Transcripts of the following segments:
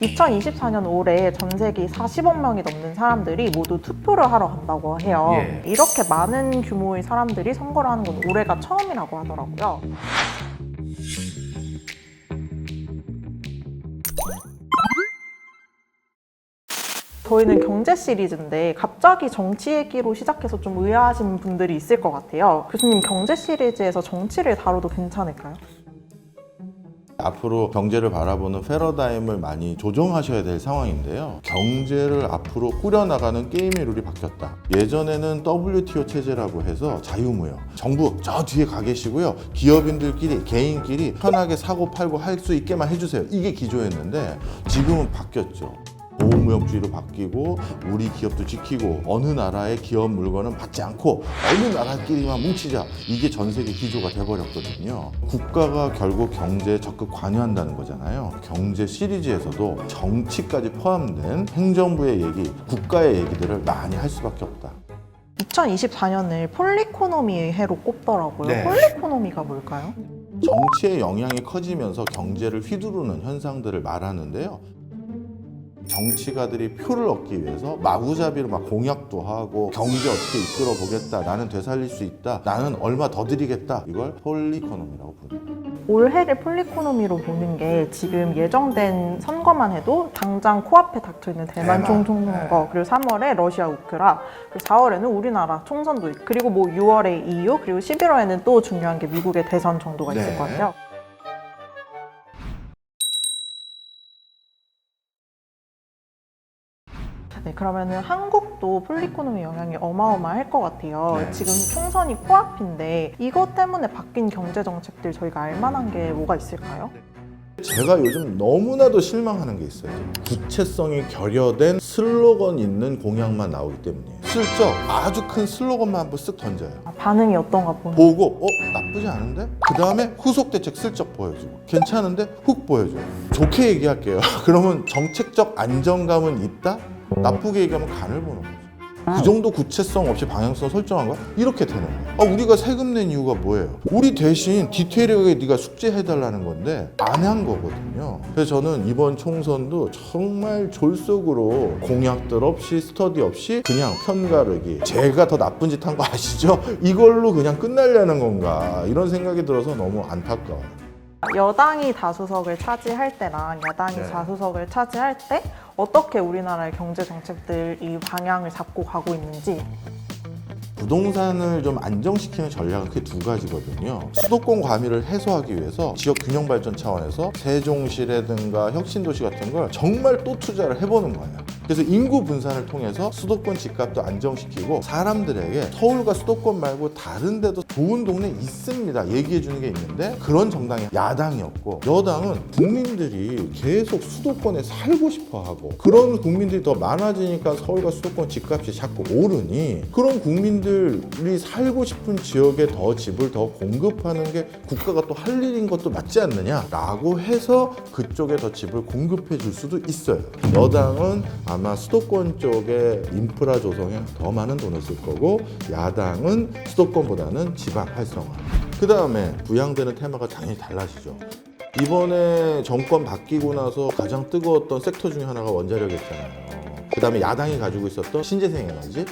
2024년 올해 전 세계 40억 명이 넘는 사람들이 모두 투표를 하러 간다고 해요. 이렇게 많은 규모의 사람들이 선거를 하는 건 올해가 처음이라고 하더라고요. 저희는 경제 시리즈인데 갑자기 정치 얘기로 시작해서 좀 의아하신 분들이 있을 것 같아요. 교수님, 경제 시리즈에서 정치를 다뤄도 괜찮을까요? 앞으로 경제를 바라보는 패러다임을 많이 조정하셔야 될 상황인데요. 경제를 앞으로 꾸려나가는 게임의 룰이 바뀌었다. 예전에는 WTO 체제라고 해서 자유무역. 정부 저 뒤에 가 계시고요. 기업인들끼리, 개인끼리 편하게 사고 팔고 할 수 있게만 해주세요. 이게 기조였는데 지금은 바뀌었죠. 보호무역주의로 바뀌고 우리 기업도 지키고 어느 나라의 기업 물건은 받지 않고 어느 나라끼리만 뭉치자, 이게 전 세계 기조가 돼버렸거든요. 국가가 결국 경제에 적극 관여한다는 거잖아요. 경제 시리즈에서도 정치까지 포함된 행정부의 얘기, 국가의 얘기들을 많이 할 수밖에 없다. 2024년을 폴리코노미의 해로 꼽더라고요. 네. 폴리코노미가 뭘까요? 정치의 영향이 커지면서 경제를 휘두르는 현상들을 말하는데요. 정치가들이 표를 얻기 위해서 마구잡이로 막 공약도 하고 경제 어떻게 이끌어 보겠다, 나는 되살릴 수 있다, 나는 얼마 더 드리겠다, 이걸 폴리코노미라고 부릅니다. 올해를 폴리코노미로 보는 게 지금 예정된 선거만 해도 당장 코앞에 닥쳐있는 대만 총선거, 그리고 3월에 러시아 우크라, 그리고 4월에는 우리나라 총선도 있고, 그리고 뭐 6월에 EU, 그리고 11월에는 또 중요한 게 미국의 대선 정도가 있을 것 같아요. 네, 그러면은 한국도 폴리코노미 영향이 어마어마할 것 같아요. 지금 총선이 코앞인데 이것 때문에 바뀐 경제 정책들 저희가 알만한 게 뭐가 있을까요? 제가 요즘 너무나도 실망하는 게 있어요. 구체성이 결여된 슬로건 있는 공약만 나오기 때문이에요. 슬쩍 아주 큰 슬로건만 한번 쓱 던져요. 반응이 어떤가 보는. 보고 나쁘지 않은데? 그 다음에 후속 대책 슬쩍 보여주고 괜찮은데? 훅 보여줘요. 좋게 얘기할게요. 그러면 정책적 안정감은 있다? 나쁘게 얘기하면 간을 보는 거죠. 그 정도 구체성 없이 방향성 설정한 거야? 이렇게 되는 거야. 우리가 세금 낸 이유가 뭐예요? 우리 대신 디테일하게 네가 숙제해달라는 건데 안 한 거거든요. 그래서 저는 이번 총선도 정말 졸속으로 공약들 없이 스터디 없이 그냥 편가르기, 제가 더 나쁜 짓 한 거 아시죠? 이걸로 그냥 끝나려는 건가, 이런 생각이 들어서 너무 안타까워요. 여당이 다수석을 차지할 때랑 야당이 다수석을 차지할 때 어떻게 우리나라의 경제 정책들이 방향을 잡고 가고 있는지. 부동산을 좀 안정시키는 전략은 크게 두 가지거든요. 수도권 과밀을 해소하기 위해서 지역 균형 발전 차원에서 세종시라든가 혁신도시 같은 걸 정말 또 투자를 해보는 거예요. 그래서 인구 분산을 통해서 수도권 집값도 안정시키고 사람들에게 서울과 수도권 말고 다른 데도 좋은 동네 있습니다 얘기해 주는 게 있는데, 그런 정당이 야당이었고, 여당은 국민들이 계속 수도권에 살고 싶어 하고 그런 국민들이 더 많아지니까 서울과 수도권 집값이 자꾸 오르니 그런 국민들이 살고 싶은 지역에 더 집을 더 공급하는 게 국가가 또 할 일인 것도 맞지 않느냐라고 해서 그쪽에 더 집을 공급해 줄 수도 있어요. 여당은 아마 수도권 쪽에 인프라 조성에 더 많은 돈을 쓸 거고, 야당은 수도권보다는 지방 활성화. 그 다음에 부양되는 테마가 당연히 달라지죠. 이번에 정권 바뀌고 나서 가장 뜨거웠던 섹터 중에 하나가 원자력이었잖아요. 그 다음에 야당이 가지고 있었던 신재생 에너지.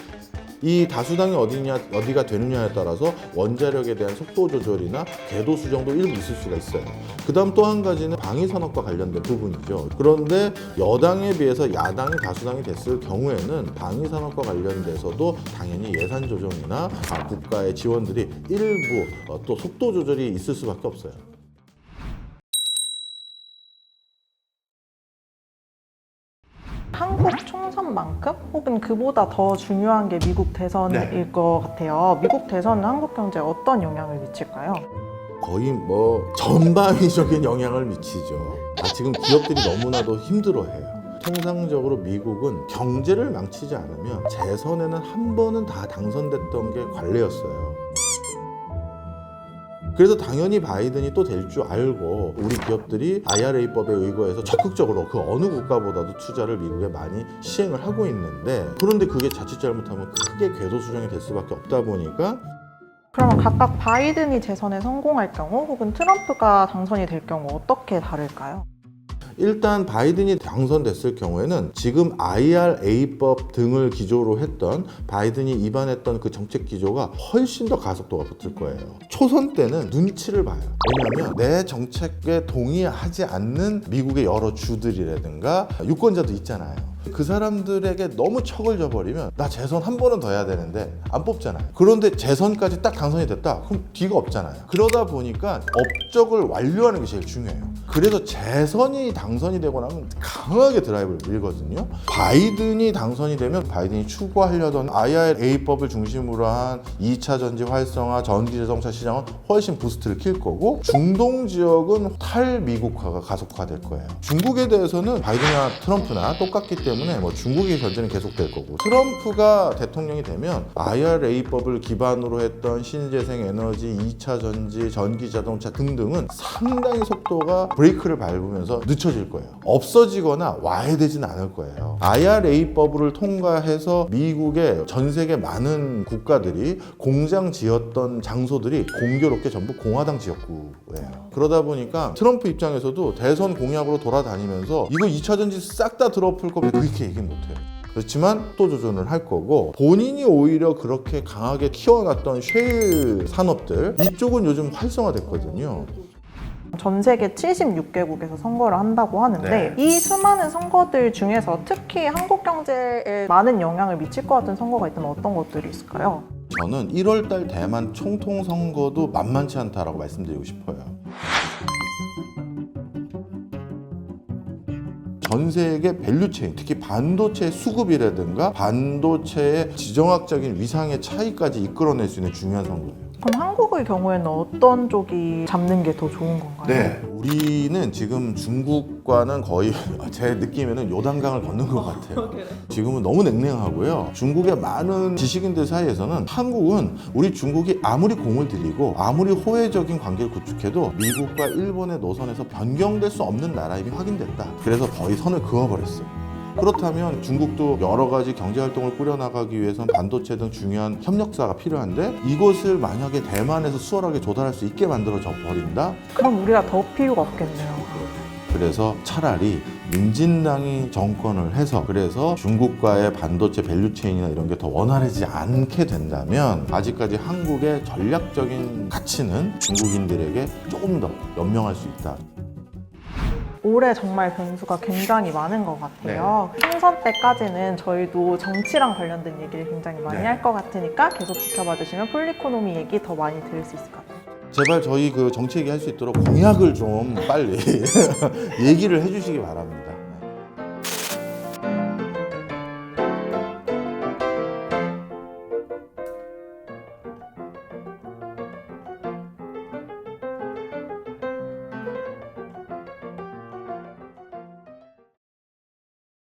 이 다수당이 어디가 되느냐에 따라서 원자력에 대한 속도 조절이나 궤도 수정도 일부 있을 수가 있어요. 그 다음 또 한 가지는 방위산업과 관련된 부분이죠. 그런데 여당에 비해서 야당이 다수당이 됐을 경우에는 방위산업과 관련돼서도 당연히 예산 조정이나 국가의 지원들이 일부 또 속도 조절이 있을 수밖에 없어요. 한국 총선만큼 혹은 그보다 더 중요한 게 미국 대선일 것 같아요. 미국 대선은 한국 경제에 어떤 영향을 미칠까요? 거의 전방위적인 영향을 미치죠. 지금 기업들이 너무나도 힘들어해요. 통상적으로 미국은 경제를 망치지 않으면 재선에는 한 번은 다 당선됐던 게 관례였어요. 그래서 당연히 바이든이 또 될 줄 알고 우리 기업들이 IRA법에 의거해서 적극적으로 그 어느 국가보다도 투자를 미국에 많이 시행을 하고 있는데, 그런데 그게 자칫 잘못하면 크게 궤도 수정이 될 수밖에 없다 보니까. 그러면 각각 바이든이 재선에 성공할 경우 혹은 트럼프가 당선이 될 경우 어떻게 다를까요? 일단 바이든이 당선됐을 경우에는 지금 IRA법 등을 기조로 했던 바이든이 입안했던 그 정책 기조가 훨씬 더 가속도가 붙을 거예요. 초선 때는 눈치를 봐요. 왜냐하면 내 정책에 동의하지 않는 미국의 여러 주들이라든가 유권자도 있잖아요. 그 사람들에게 너무 척을 져버리면 나 재선 한 번은 더 해야 되는데 안 뽑잖아요. 그런데 재선까지 딱 당선이 됐다? 그럼 뒤가 없잖아요. 그러다 보니까 업적을 완료하는 게 제일 중요해요. 그래서 재선이 당선이 되고 나면 강하게 드라이브를 밀거든요. 바이든이 당선이 되면 바이든이 추구하려던 IRA법을 중심으로 한 2차 전지 활성화, 전기 자동차 시장은 훨씬 부스트를 킬 거고, 중동 지역은 탈미국화가 가속화될 거예요. 중국에 대해서는 바이든이나 트럼프나 똑같기 때문에 뭐 중국의 견제는 계속될 거고, 트럼프가 대통령이 되면 IRA법을 기반으로 했던 신재생 에너지, 2차 전지, 전기 자동차 등등은 상당히 속도가 브레이크를 밟으면서 늦춰질 거예요. 없어지거나 와해되지는 않을 거예요. IRA법을 통과해서 미국의 전 세계 많은 국가들이 공장 지었던 장소들이 공교롭게 전부 공화당 지역구예요. 그러다 보니까 트럼프 입장에서도 대선 공약으로 돌아다니면서 이거 2차 전지 싹 다 들어풀 거면 그렇게 얘기는 못해요. 그렇지만 또 조준을 할 거고, 본인이 오히려 그렇게 강하게 키워놨던 셰일 산업들 이쪽은 요즘 활성화됐거든요. 전 세계 76개국에서 선거를 한다고 하는데 이 수많은 선거들 중에서 특히 한국 경제에 많은 영향을 미칠 것 같은 선거가 있다면 어떤 것들이 있을까요? 저는 1월달 대만 총통 선거도 만만치 않다라고 말씀드리고 싶어요. 전 세계 밸류체인, 특히 반도체 수급이라든가 반도체의 지정학적인 위상의 차이까지 이끌어낼 수 있는 중요한 선거예요. 그럼 한국의 경우에는 어떤 쪽이 잡는 게 더 좋은 건가요? 네, 우리는 지금 중국과는 거의 제 느낌에는 요단강을 건넌 것 같아요. 지금은 너무 냉랭하고요. 중국의 많은 지식인들 사이에서는 한국은 우리 중국이 아무리 공을 들이고 아무리 호혜적인 관계를 구축해도 미국과 일본의 노선에서 변경될 수 없는 나라임이 확인됐다. 그래서 거의 선을 그어버렸어요. 그렇다면 중국도 여러 가지 경제활동을 꾸려나가기 위해서는 반도체 등 중요한 협력사가 필요한데, 이것을 만약에 대만에서 수월하게 조달할 수 있게 만들어져 버린다? 그럼 우리가 더 필요가 없겠네요. 그래서 차라리 민진당이 정권을 해서, 그래서 중국과의 반도체 밸류체인이나 이런 게 더 원활해지지 않게 된다면 아직까지 한국의 전략적인 가치는 중국인들에게 조금 더 연명할 수 있다. 올해 정말 변수가 굉장히 많은 것 같아요. 총선 때까지는 저희도 정치랑 관련된 얘기를 굉장히 많이 할 것 같으니까 계속 지켜봐 주시면 폴리코노미 얘기 더 많이 들을 수 있을 것 같아요. 제발 저희 그 정치 얘기 할 수 있도록 공약을 좀 빨리 얘기를 해주시기 바랍니다.